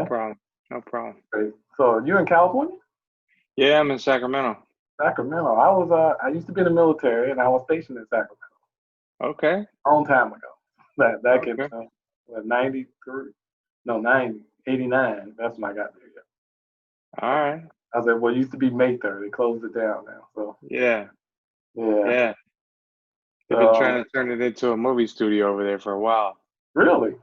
problem. No problem. Great. So you in California? Yeah, I'm in Sacramento. Sacramento. I used to be in the military and I was stationed in Sacramento Okay. a long time ago. That back in Okay. 93, no 90, 89. That's when I got there. Yeah. All right. I was like, well, it used to be Mayfair. They closed it down now. So Yeah. yeah. Yeah. They've been So trying to turn it into a movie studio over there for a while. really,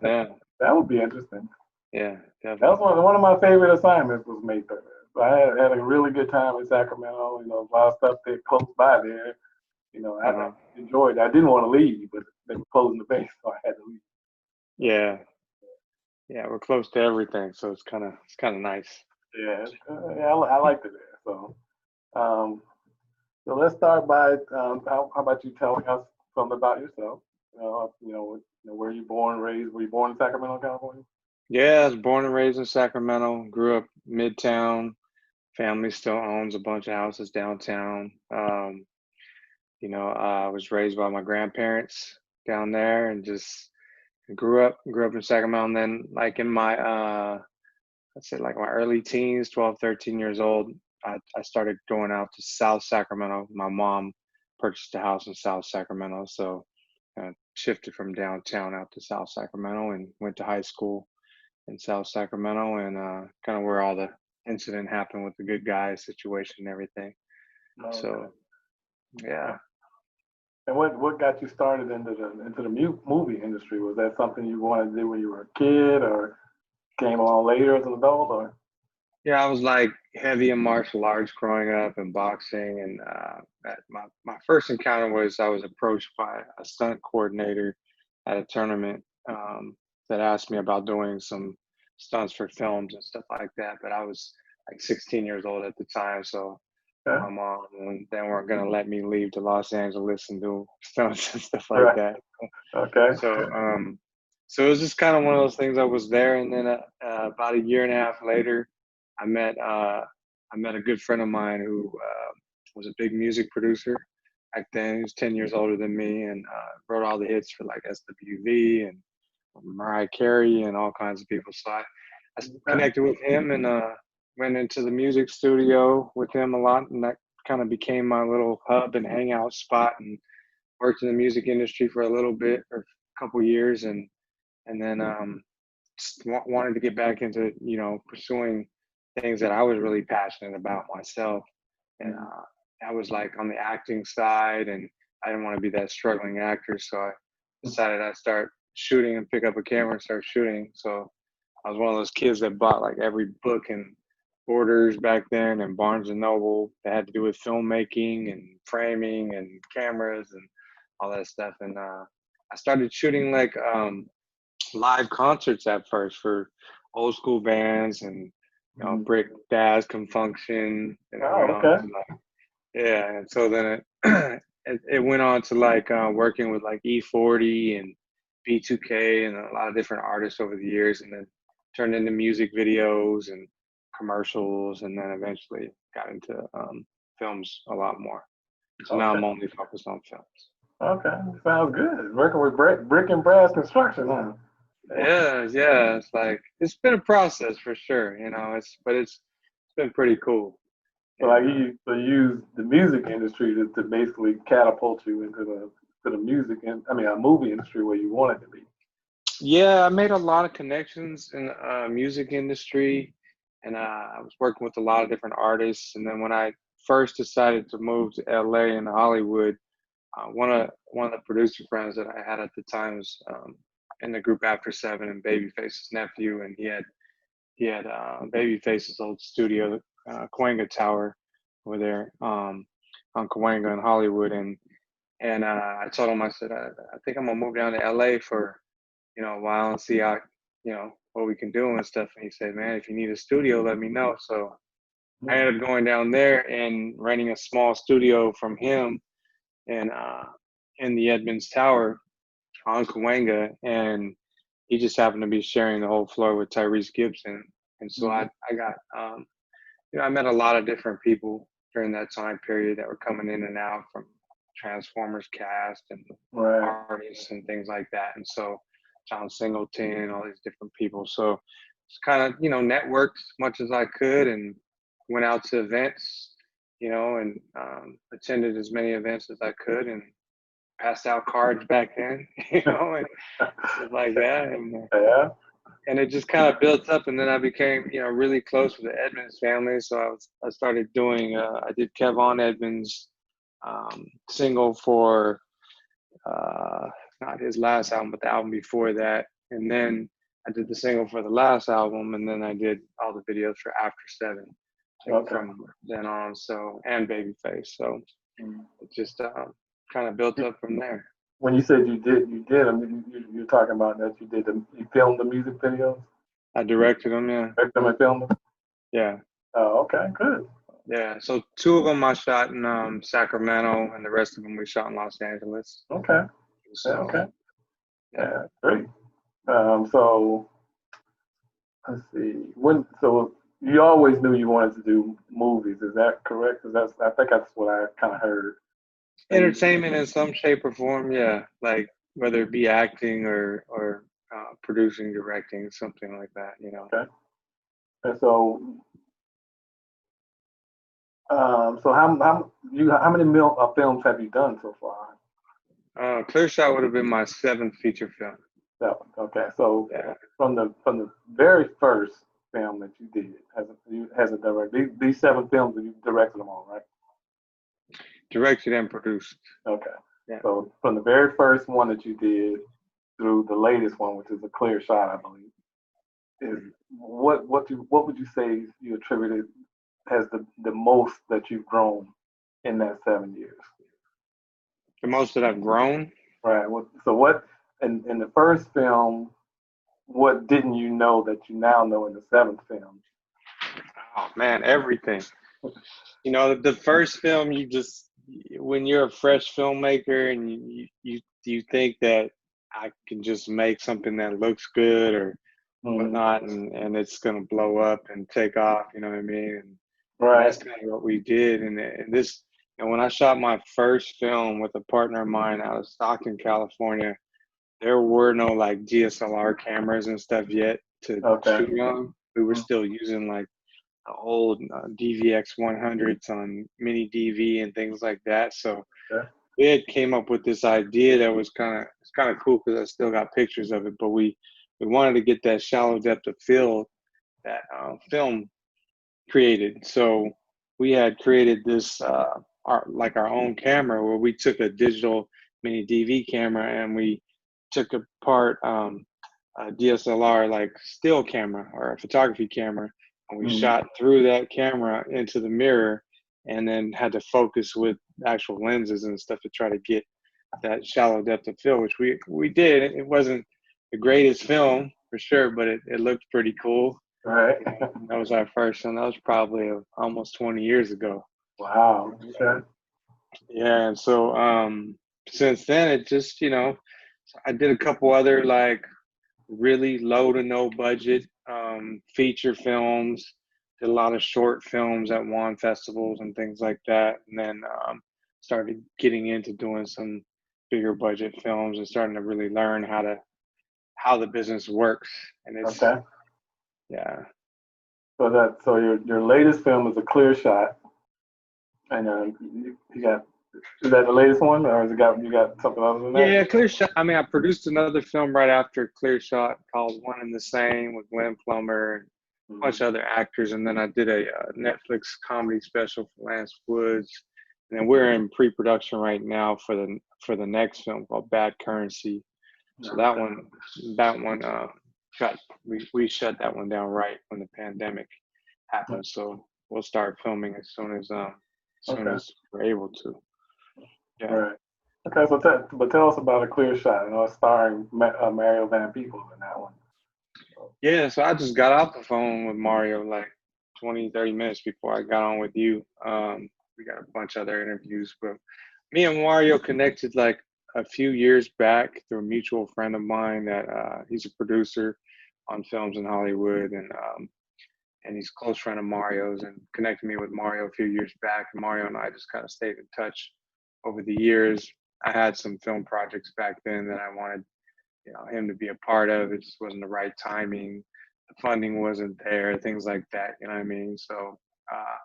Yeah. that would be interesting. Yeah. That was Definitely. one of my favorite assignments was Mayfair. So I had a really good time in Sacramento. A lot of stuff that close by there. I Uh-huh. enjoyed it. I didn't want to leave, but they were closing the base, so I had to leave. Yeah. Yeah. We're close to everything, so it's kind of nice. Yeah, yeah, I liked it there. Um, so let's start by how about you telling us something about yourself? Where you born, raised? Were you born in Sacramento, California? Yeah, I was born and raised in Sacramento. Grew up Midtown. Family still owns a bunch of houses downtown. I was raised by my grandparents down there, and just grew up in Sacramento. And then, like in my let's say like my early teens, 12, 13 years old, I started going out to South Sacramento. My mom purchased a house in South Sacramento, so shifted from downtown out to South Sacramento and went to high school in South Sacramento, and kind of where all the incident happened with the good guy situation and everything. Okay. So yeah. And what got you started into the movie industry? Was that something you wanted to do when you were a kid, or came along later as an adult, or? Yeah, I was like heavy in martial arts growing up and boxing, and my first encounter was I was approached by a stunt coordinator at a tournament that asked me about doing some stunts for films and stuff like that. But I was like 16 years old at the time, so Okay. my mom and they weren't gonna let me leave to Los Angeles and do stunts and stuff like Right. that. Okay. So it was just kind of one of those things. I was there, and then about a year and a half later, I met uh, I met a good friend of mine who was a big music producer back then. He was 10 years older than me, and wrote all the hits for like SWV and Mariah Carey and all kinds of people. So I Okay. connected with him and went into the music studio with him a lot, and that kind of became my little hub and hangout spot. And worked in the music industry for a little bit, or a couple years, and then just wanted to get back into pursuing things that I was really passionate about myself, and Mhm. I was like on the acting side, and I didn't want to be that struggling actor, so I decided I'd start shooting and pick up a camera and start shooting. So I was one of those kids that bought like every book and Borders back then and Barnes and Noble that had to do with filmmaking and framing and cameras and all that stuff. And I started shooting like live concerts at first for old school bands, and Mhm. Brick Daz Can Function, and it Oh, went on okay. to like, yeah. And so then it went on to like working with like E40 and B2K and a lot of different artists over the years, and then turned into music videos and commercials, and then eventually got into films a lot more. So now Okay. I'm only focused on films. Okay. Sounds good. Working with brick and brass construction, huh? Yeah, yeah. It's been a process for sure, it's been pretty cool. So And like you use the music industry to basically catapult you into the music and I mean a movie industry where you want it to be. yeah, I made a lot of connections in the music industry, and I was working with a lot of different artists. And then when I first decided to move to LA and Hollywood, one of the producer friends that I had at the time was in the group After Seven and Babyface's nephew, and he had Babyface's old studio, Cahuenga Tower, over there on Cahuenga in Hollywood, and I told him, I said, I think I'm gonna move down to LA for a while and see how what we can do and stuff. And he said, man, if you need a studio, let me know. So I Mhm. ended up going down there and renting a small studio from him and in the Edmonds Tower on Cahuenga, and he just happened to be sharing the whole floor with Tyrese Gibson. And so Mhm. I got I met a lot of different people during that time period that were coming in and out from Transformers cast and Right. artists and things like that. And so John Singleton, all these different people. So just kind of, networked as much as I could and went out to events, and attended as many events as I could and passed out cards back then, and stuff like that. Yeah. And it just kind of built up. And then I became, really close with the Edmonds family. So I started doing, I did Kevon Edmonds single for, not his last album, but the album before that. And then I did the single for the last album, and then I did all the videos for After Seven Okay. from then on. So, and Babyface. So Mm. it just kind of built up from there. When you said you did. I mean, you're talking about that you filmed the music videos, I directed them, yeah. directed them and filmed them. Yeah. Oh, okay, good. Yeah. So two of them I shot in Sacramento, and the rest of them we shot in Los Angeles. Okay. Yeah, So, okay. yeah. Yeah, great. So let's see. So you always knew you wanted to do movies. Is that correct? Because I think that's what I kind of heard. Entertainment in some shape or form, yeah. Like whether it be acting or producing, directing, something like that. Okay. And so how many films have you done so far? Clear Shot would have been my seventh feature film. Seven. Okay. So Yeah. from the very first film that you did as a director, these seven films that you directed them on, right? Directed and produced. Okay. Yeah. So from the very first one that you did through the latest one, which is a Clear Shot, I believe, is what would you say you attributed as the most that you've grown in that 7 years? The most that I've grown. Right. So what in the first film, what didn't you know that you now know in the seventh film? Oh man, everything. The first film, when you're a fresh filmmaker and you think that I can just make something that looks good or Mm, whatnot, and it's gonna blow up and take off. You know what I mean? And right. that's kind of what we did. And this, when I shot my first film with a partner of mine out of Stockton, California, there were no like DSLR cameras and stuff yet to Okay. shoot on. We were Mm, still using like old DVX 100s on mini DV and things like that. So okay. we had came up with this idea that was it's kind of cool because I still got pictures of it. But we wanted to get that shallow depth of field that film created. So we had created this our own camera where we took a digital mini DV camera and we took apart a DSLR like still camera or a photography camera, and we Mm, shot through that camera into the mirror, and then had to focus with actual lenses and stuff to try to get that shallow depth of field, which we did. It wasn't the greatest film for sure, but it looked pretty cool. right. That was our first film. That was probably almost 20 years ago. Wow. Okay. Yeah, and so since then it just, I did a couple other like really low to no budget feature films, did a lot of short films at wine festivals and things like that, and then started getting into doing some bigger budget films and starting to really learn how the business works. And it's Okay. yeah. So your latest film is a Clear Shot, and you got is that the latest one, or has it got you got something other than that? Yeah, Clear Shot. I mean, I produced another film right after Clear Shot called One and the Same with Glenn Plummer and a Mm-hmm. bunch of other actors. And then I did a Netflix comedy special for Lance Woods. And then we're in pre-production right now for the next film called Bad Currency. So that one we shut that one down right when the pandemic happened. So we'll start filming as soon Okay. as we're able to. Yeah. Right. Okay. So but tell us about a Clear Shot. It's starring Mario Van Peebles in that one. Yeah, so I just got off the phone with Mario like 20, 30 minutes before I got on with you. We got a bunch of other interviews, but me and Mario connected like a few years back through a mutual friend of mine that he's a producer on films in Hollywood, and he's a close friend of Mario's, and connected me with Mario a few years back. And Mario and I just kind of stayed in touch over the years. I had some film projects back then that I wanted him to be a part of. It just wasn't the right timing. the funding wasn't there, things like that. You know what I mean? So uh,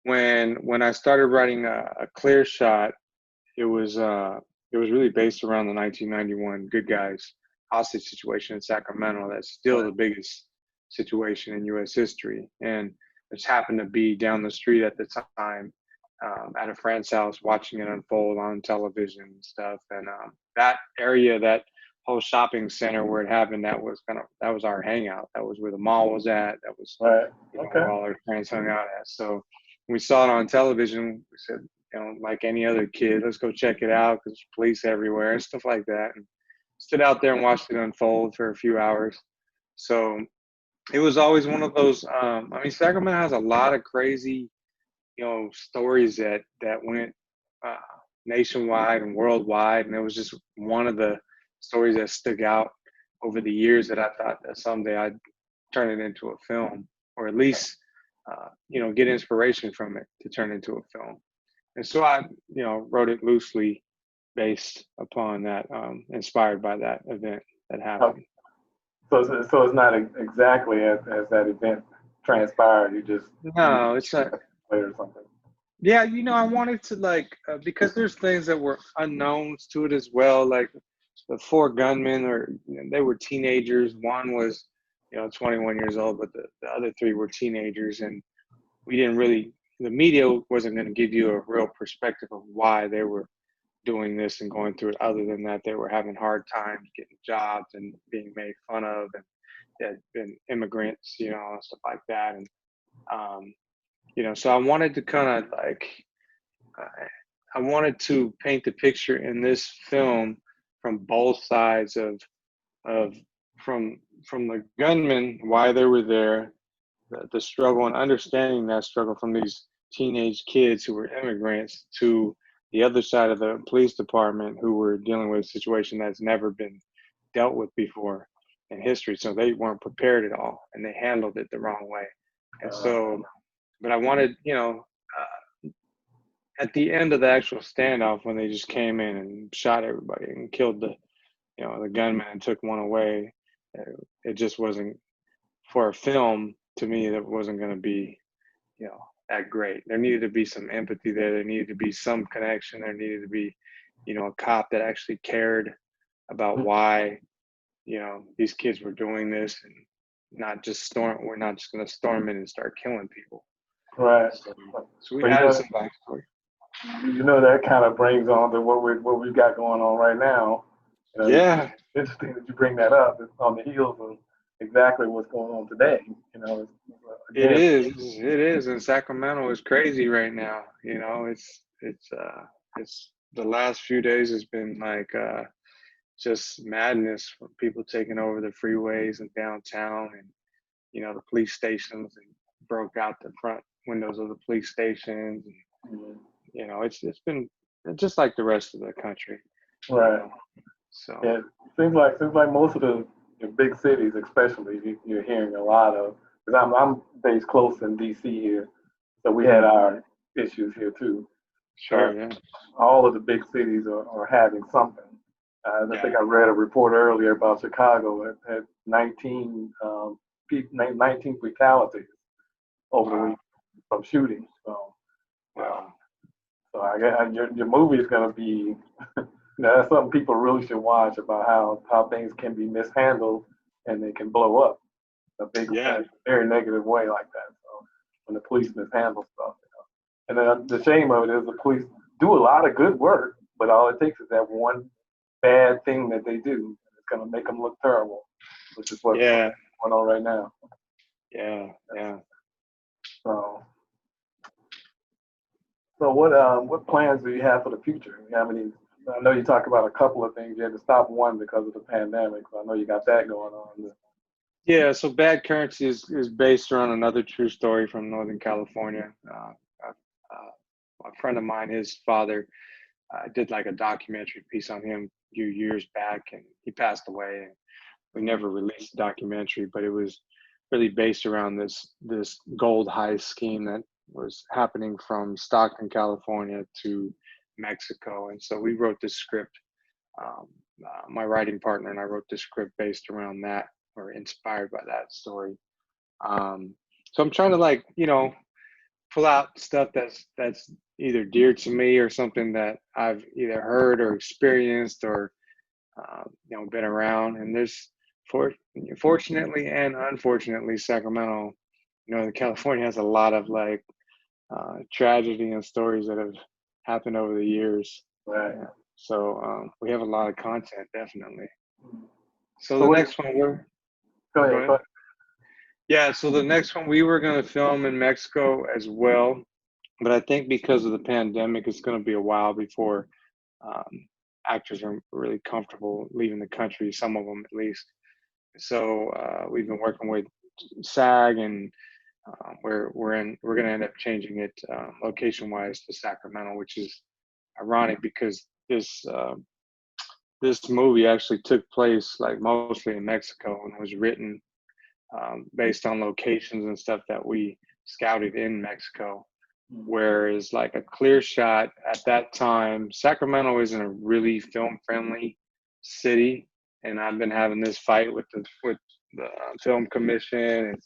when I started writing a clear shot, it was uh, it was really based around the 1991 Good Guys hostage situation in Sacramento. That's still Right. the biggest situation in U.S. history, and I just happened to be down the street at the time, at a friend's house, watching it unfold on television and stuff. And that area, that whole shopping center where it happened, that was our hangout. That was where the mall was at. That was, Right. where Okay. all our friends hung out at. So when we saw it on television, we said, like any other kid, let's go check it out because there's police everywhere and stuff like that. And stood out there and watched it unfold for a few hours. So it was always one of those. I mean, Sacramento has a lot of crazy, stories that went uh, nationwide and worldwide, and it was just one of the stories that stuck out over the years that I thought that someday I'd turn it into a film, or at least, get inspiration from it to turn into a film. And so I, wrote it loosely based upon that, inspired by that event that Oh, happened. so it's not exactly as that event transpired. You No, it's not. later or something. Yeah, I wanted to like, because there's things that were unknowns to it as well. Like the four gunmen, or they were teenagers. One was, 21 years old, but the other three were teenagers, and we didn't really. The media wasn't going to give you a real perspective of why they were doing this and going through it. Other than that, they were having hard times getting jobs and being made fun of, and they had been immigrants, and stuff like that. And um, so I wanted to kind of like, I wanted to paint the picture in this film from both sides of from the gunmen, why they were there, the struggle, and understanding that struggle from these teenage kids who were immigrants, to the other side of the police department who were dealing with a situation that's never been dealt with before in history. So they weren't prepared at all, and they handled it the wrong way. And Uh, so, but I wanted, at the end of the actual standoff, when they just came in and shot everybody and killed the gunman and took one away, it just wasn't, for a film, to me, that wasn't going to be, that great. There needed to be some empathy there. There needed to be some connection. There needed to be, a cop that actually cared about why, these kids were doing this, and not just storm. We're not just going to storm in and start killing people. right. So we But added some backstory. that kind of brings on to what we've got going on right now. It's Yeah, interesting that you bring that up. It's on the heels of exactly what's going on today. it Again, is. It is. And Sacramento is crazy right now. It's the last few days has been like, just madness, from people taking over the freeways and downtown, and the police stations, and broke out the front windows of the police stations. And, mhm, it's been just like the rest of the country. You right. know. So Yeah, seems like most of the big cities, especially, you're hearing a lot of. Because I'm based close in D.C. here, so we had mm, our issues here too. sure, But yeah, all of the big cities are having something. I yeah, think I read a report earlier about Chicago. It had 19, 19 fatalities over the wow, week from shootings. So, uh, wow, so I guess your movie is going to be, that's something people really should watch about how things can be mishandled and they can blow up in yeah, a very negative way like that. So when the police mishandle stuff. And then the shame of it is the police do a lot of good work, but all it takes is that one bad thing that they do. It's going to make them look terrible, which is what's yeah, going on right now. yeah, yeah. So, so what plans do you have for the future? You have any? I know you talked about a couple of things. You had to stop one because of the pandemic. So I know you got that going on. Yeah, so Bad Currency is based around another true story from Northern California. A friend of mine, his father, did like a documentary piece on him a few years back, and he passed away. And we never released the documentary, but it was really based around this gold heist scheme that was happening from Stockton, California to Mexico. And so we wrote this script. My writing partner and I wrote this script based around that. or inspired by that story. Um, so I'm trying to like, pull out stuff that's either dear to me or something that I've either heard or experienced or been around. And there's for fortunately and unfortunately, Sacramento, California has a lot of like tragedy and stories that have happened over the years. Right. Yeah. So we have a lot of content, definitely. So So the what? next one we're Go go ahead. Go ahead. ahead. Yeah, so the next one we were going to film in Mexico as well, but I think because of the pandemic, it's going to be a while before um, actors are really comfortable leaving the country. Some of them, at least. So we've been working with SAG, and we're going to end up changing it location wise to Sacramento, which is ironic because this movie actually took place like mostly in Mexico and was written based on locations and stuff that we scouted in Mexico. Whereas, like a clear shot at that time, Sacramento isn't a really film friendly city. And I've been having this fight with the film commission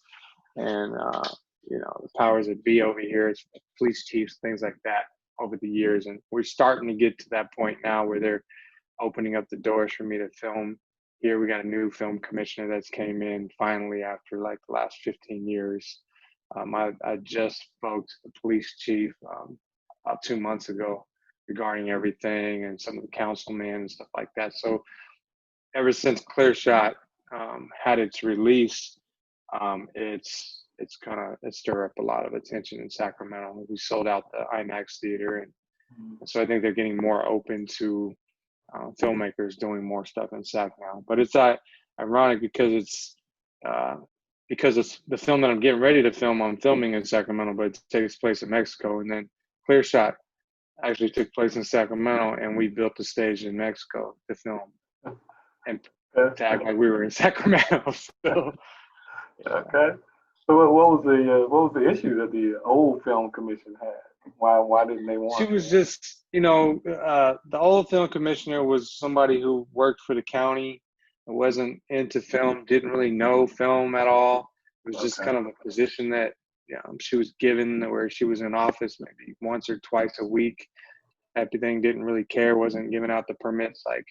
and the powers that be over here, it's police chiefs, things like that over the years. And we're starting to get to that point now where they're opening up the doors for me to film here. We got a new film commissioner that's came in finally after like the last 15 years. I just spoke to the police chief about 2 months ago regarding everything and some of the councilmen and stuff like that. So ever since Clear Shot had its release, it's kind of it stirred up a lot of attention in Sacramento. We sold out the IMAX theater, and so I think they're getting more open to filmmakers doing more stuff in Sac now. But it's ironic because it's the film that I'm getting ready to film. I'm filming in Sacramento, but it takes place in Mexico, and then Clear Shot actually took place in Sacramento, and we built the stage in Mexico to film and to act like we were in Sacramento. So, yeah. Okay. So what was the issue that the old film commission had? Why didn't they She want? was just, the old film commissioner was somebody who worked for the county, wasn't into film, didn't really know film at all. It was just Okay. kind of a position that she was given where she was in office maybe once or twice a week. Everything, didn't really care, wasn't giving out the permits like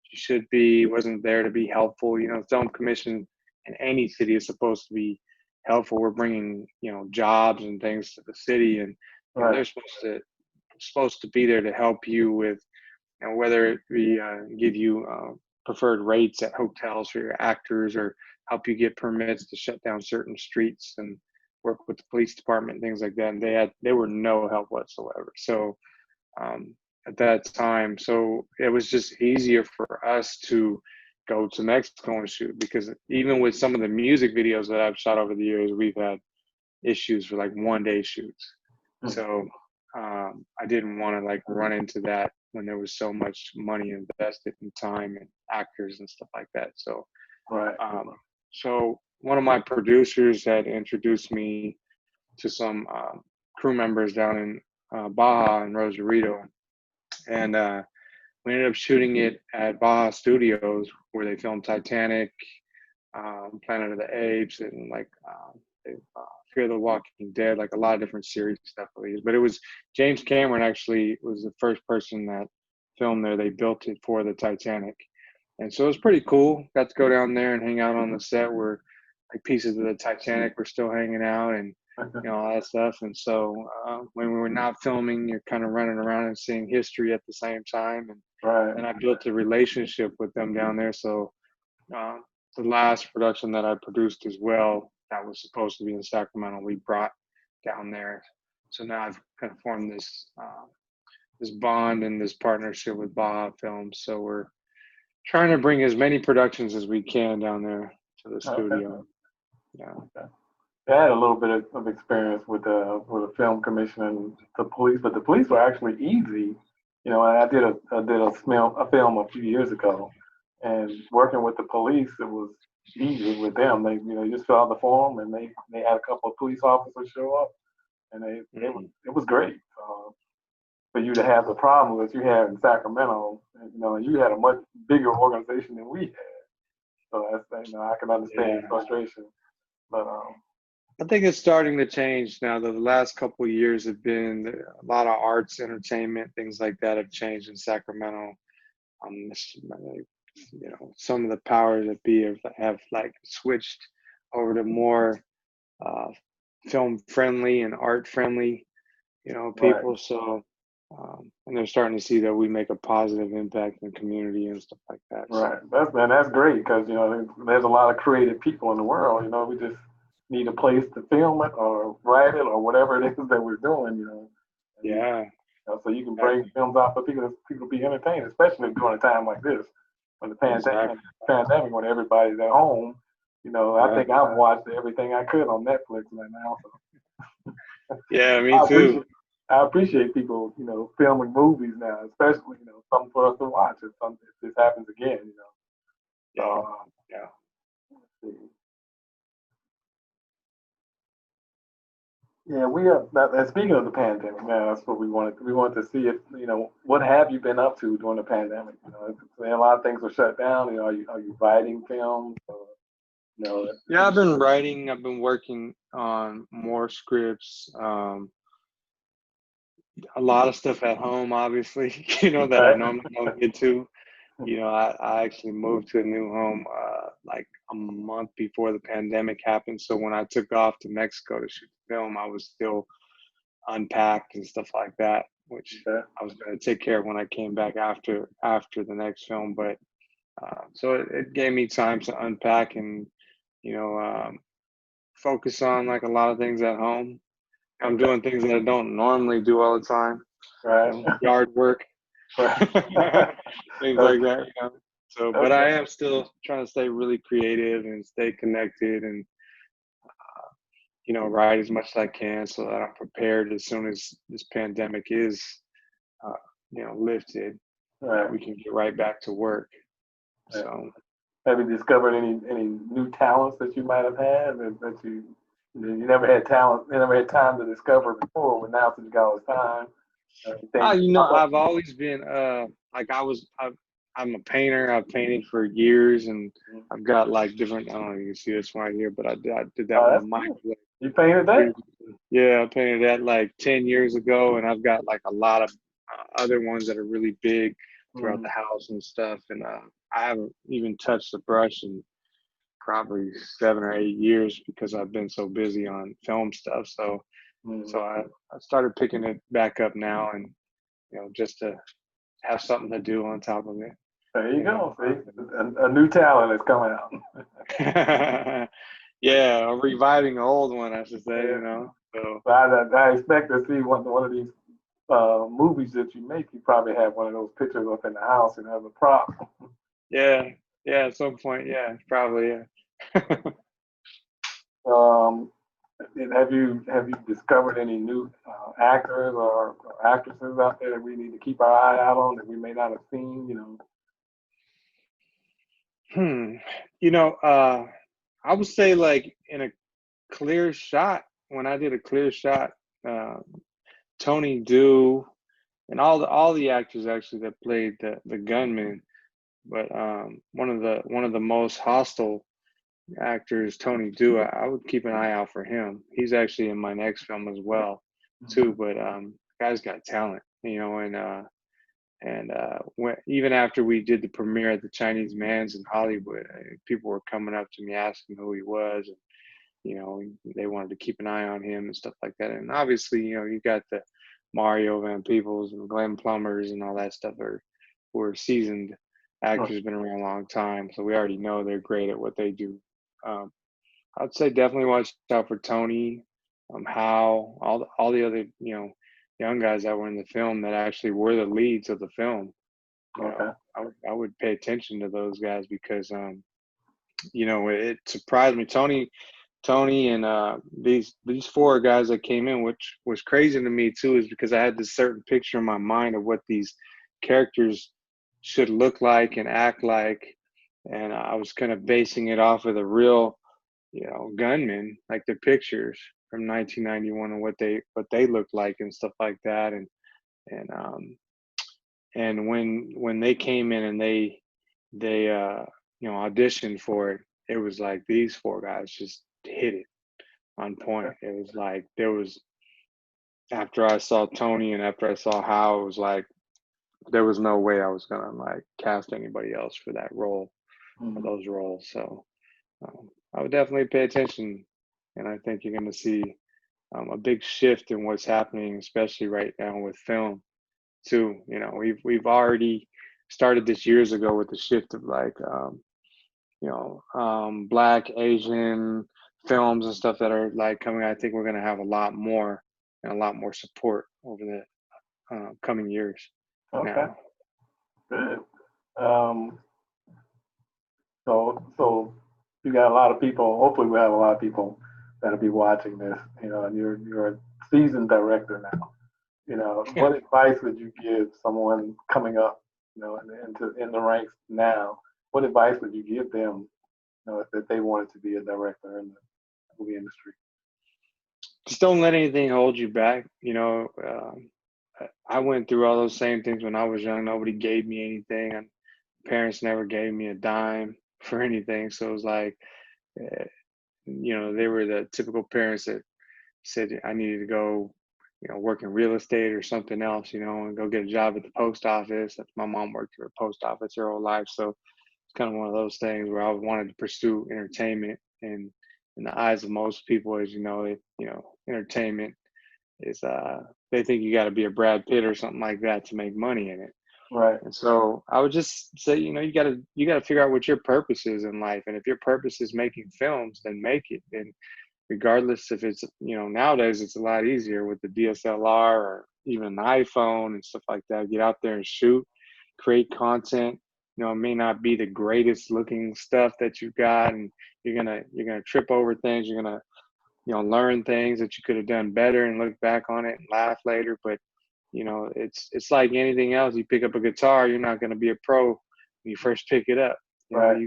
she should be, wasn't there to be helpful. Film commission in any city is supposed to be helpful. We're bringing, jobs and things to the city, and Right. they're supposed to be there to help you with, whether it be give you preferred rates at hotels for your actors, or help you get permits to shut down certain streets and work with the police department and things like that. And they were no help whatsoever. So at that time, so it was just easier for us to go to Mexico and shoot, because even with some of the music videos that I've shot over the years, we've had issues for like 1 day shoots. So I didn't want to like run into that when there was so much money invested in time and actors and stuff like that. So, Right. so one of my producers had introduced me to some crew members down in Baja and Rosarito, and we ended up shooting it at Baja Studios, where they filmed Titanic, Planet of the Apes, and like Fear the Walking Dead, like a lot of different series stuff. But it was James Cameron actually was the first person that filmed there. They built it for the Titanic, and so it was pretty cool. Got to go down there and hang out on the set where like pieces of the Titanic were still hanging out, and all that stuff. And so when we were not filming, you're kind of running around and seeing history at the same time. And I built a relationship with them down there. So the last production that I produced as well, that was supposed to be in Sacramento, we brought down there. So now I've kind of formed this bond and this partnership with Baja Films. So we're trying to bring as many productions as we can down there to the studio. Okay. Yeah. Okay. I had a little bit of experience with the film commission and the police, but the police were actually easy. And I did a film a few years ago, and working with the police, it was easy with them. They just fill out the form, and they had a couple of police officers show up, and it was great. For you to have the problem that you had in Sacramento, you had a much bigger organization than we had. So that's, I can understand Yeah. your frustration. But I think it's starting to change now. The last couple of years have been a lot of arts, entertainment, things like that have changed in Sacramento. Some of the powers that be have like switched over to more uh, film friendly and art friendly, right, people. So, and they're starting to see that we make a positive impact in the community and stuff like that. right. So, That's great because there's a lot of creative people in the world. We just need a place to film it or write it or whatever it is that we're doing. And yeah, so you can bring exactly, films out for people to be entertained, especially during a time like this when the exactly, pandemic when everybody's at home. I right. think I've watched everything I could on Netflix right now. So Yeah, me I too. appreciate I appreciate people, filming movies now, especially, something for us to watch if this happens again. Yeah, So yeah. yeah, we have that. And speaking of the pandemic, now that's what we wanted. We wanted to see if what have you been up to during the pandemic? A lot of things were shut down. Are you writing films? Or, you know, Yeah, I've been writing. I've been working on more scripts. A lot of stuff at home, obviously, that I right? normally don't get to. I actually moved to a new home like a month before the pandemic happened. So when I took off to Mexico to shoot the film, I was still unpacked and stuff like that, which Okay. I was going to take care of when I came back after the next film. But so it gave me time to unpack and you know um, focus on like a lot of things at home. I'm Okay. doing things that I don't normally do all the time, Right. yard work, Right. things like Okay. that. So, but Okay. I am still trying to stay really creative and stay connected and write as much as I can so that I'm prepared as soon as this pandemic is uh, lifted, that Right. we can get right back to work. Right. So, Have you discovered any new talents that you might have had that you never had talent, you never had time to discover before, but now since you got all this time, you think pop up? I've always been like I'm a painter. I've painted for years, and I've got like different. I don't know if you can see this one right here, but I did that Oh, with a that's mic. cool. You painted that? Yeah, I painted that like 10 years ago, and I've got like a lot of other ones that are really big throughout Mm-hmm. the house and stuff. And I haven't even touched the brush in probably 7 or 8 years because I've been so busy on film stuff. So, Mm-hmm. I started picking it back up now, and just to have something to do on top of it. There you You go. know. See, a new talent is coming out. Yeah, reviving an old one, I should say. Yeah. So So I expect to see one of these movies that you make. You probably have one of those pictures up in the house and have a prop. yeah, yeah, at some point, yeah, probably, yeah. Um, have you discovered any new actors or actresses out there that we need to keep our eye out on that we may not have seen? Hmm. You know, I would say like in a clear shot, when I did a clear shot, uh, Tony Dew and all the actors actually that played the gunman, but one of the most hostile actors, Tony Dew, I would keep an eye out for him. He's actually in my next film as well, too. But guy's got talent, even after we did the premiere at the Chinese Man's in Hollywood, people were coming up to me asking who he was, and they wanted to keep an eye on him and stuff like that. And obviously, you got the Mario Van Peebles and Glenn Plumbers and all that stuff who are seasoned actors, been around a long time, so we already know they're great at what they do. Um, I'd say definitely watch out for Tony, Hal, all the other young guys that were in the film that actually were the leads of the film. Okay. I would pay attention to those guys because it surprised me. Tony and these four guys that came in, which was crazy to me too, is because I had this certain picture in my mind of what these characters should look like and act like, and I was kind of basing it off of the real, gunmen, like the pictures from 1991 and what they looked like and stuff like that, and and when they came in and they auditioned for it, it was like these four guys just hit it on point. It was like there was after I saw Tony and after I saw How, it was like there was no way I was gonna like cast anybody else for that role or Mhm. those roles. So I would definitely pay attention, and I think you're gonna see a big shift in what's happening, especially right now with film too. We've already started this years ago with the shift of like Black, Asian films and stuff that are like coming. I think we're going to have a lot more and a lot more support over the coming years Okay, now. good. Um, so you got a lot of people. Hopefully, we have a lot of people that'll be watching this. And you're a seasoned director now. What advice would you give someone coming up, in the ranks now? What advice would you give them, if they wanted to be a director in the movie industry? Just don't let anything hold you back. I went through all those same things when I was young. Nobody gave me anything, and parents never gave me a dime for anything. So it was like, uh, they were the typical parents that said I needed to go, work in real estate or something else, and go get a job at the post office. My mom worked for a post office her whole life, so it's kind of one of those things where I wanted to pursue entertainment. And in the eyes of most people, as entertainment is they think you got to be a Brad Pitt or something like that to make money in it. Right, And so I would just say, you gotta figure out what your purpose is in life. And if your purpose is making films, then make it. And regardless if it's nowadays it's a lot easier with the DSLR or even an iPhone and stuff like that. Get out there and shoot, create content. It may not be the greatest looking stuff that you got, and you're gonna trip over things. You're gonna learn things that you could have done better and look back on it and laugh later. But it's like anything else. You pick up a guitar, you're not gonna be a pro when you first pick it up. right,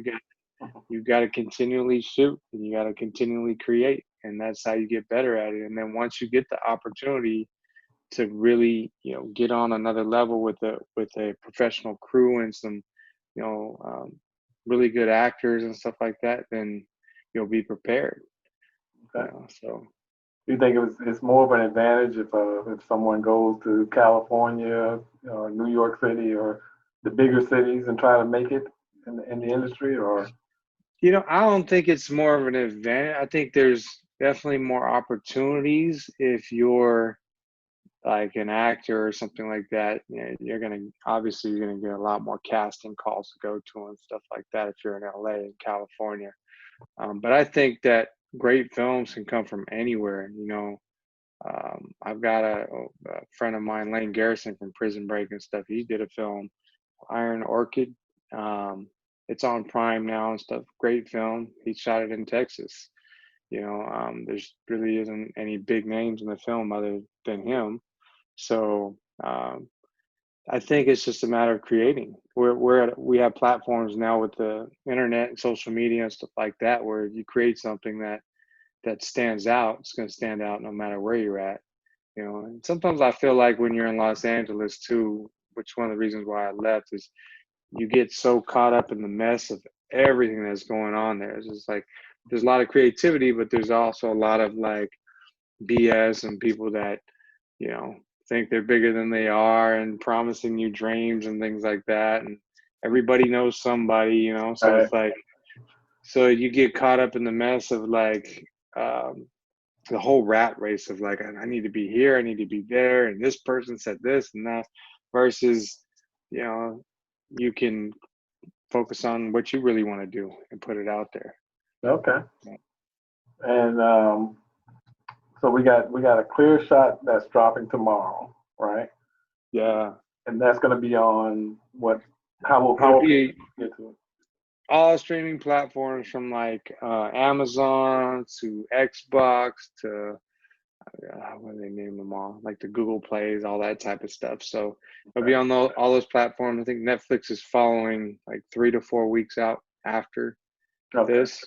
You got to continually shoot and you got to continually create, and that's how you get better at it. And then once you get the opportunity to really get on another level with a professional crew and some you know um, really good actors and stuff like that, then you'll be prepared. okay. So Do you think it's more of an advantage if someone goes to California or New York City or the bigger cities and try to make it in the industry, or I don't think it's more of an advantage. I think there's definitely more opportunities if you're like an actor or something like that. You're gonna get a lot more casting calls to go to and stuff like that if you're in LA and California. But I think that great films can come from anywhere. I've got a friend of mine, Lane Garrison from Prison Break and stuff. He did a film, Iron Orchid. Um, it's on Prime now and stuff. Great film. He shot it in Texas. There's really isn't any big names in the film other than him. So I think it's just a matter of creating. We have platforms now with the internet and social media and stuff like that, where you create something that stands out. It's going to stand out no matter where you're at. And sometimes I feel like when you're in Los Angeles too, which one of the reasons why I left is you get so caught up in the mess of everything that's going on there. It's just like there's a lot of creativity, but there's also a lot of like BS and people that you know think they're bigger than they are and promising you dreams and things like that. And everybody knows somebody, so right? it's like so you get caught up in the mess of like um, the whole rat race of like I need to be here, I need to be there, and this person said this and that, versus you know you can focus on what you really want to do and put it out there. Okay. And so we got a clear shot that's dropping tomorrow, right? Yeah, And that's going to be on what? How it'll will people be get to it? all streaming platforms from like Amazon to Xbox to what do they name them all? Like the Google Plays, all that type of stuff. So it'll be Okay. on all those platforms. I think Netflix is following like 3 to 4 weeks out after Okay. this.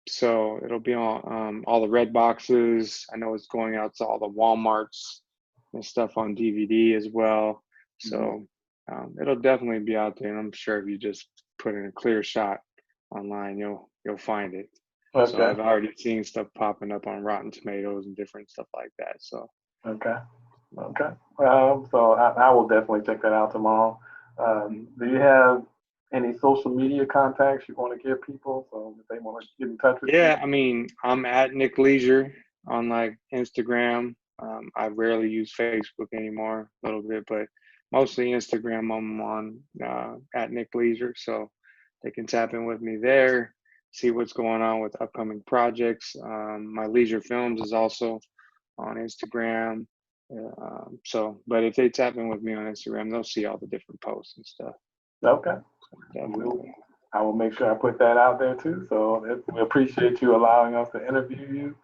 So it'll be on all the red boxes. I know it's going out to all the Walmarts and stuff on DVD as well. Mhm. So it'll definitely be out there. And I'm sure if you just put in a clear shot online, you'll find it. So Okay. I've already seen stuff popping up on Rotten Tomatoes and different stuff like that. So Okay. Okay. So I will definitely check that out tomorrow. mm. Do you have any social media contacts you want to give people so if they want to get in touch with you? Yeah, I mean, I'm at Nick Leisure on like Instagram. I rarely use Facebook anymore, a little bit, but mostly Instagram. I'm on at Nick Leisure, so they can tap in with me there, see what's going on with upcoming projects. My Leisure Films is also on Instagram. But if they tap in with me on Instagram, they'll see all the different posts and stuff. Okay. We'll, Definitely. I will make sure I put that out there too. So we appreciate you allowing us to interview you,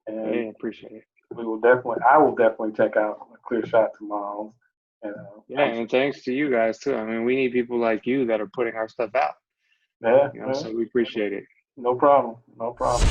and Yeah, appreciate it. I will definitely check out a Clear Shot tomorrow. And Yeah, and thanks to you guys too. I mean, we need people like you that are putting our stuff out, yeah, so we appreciate it. no problem, no problem.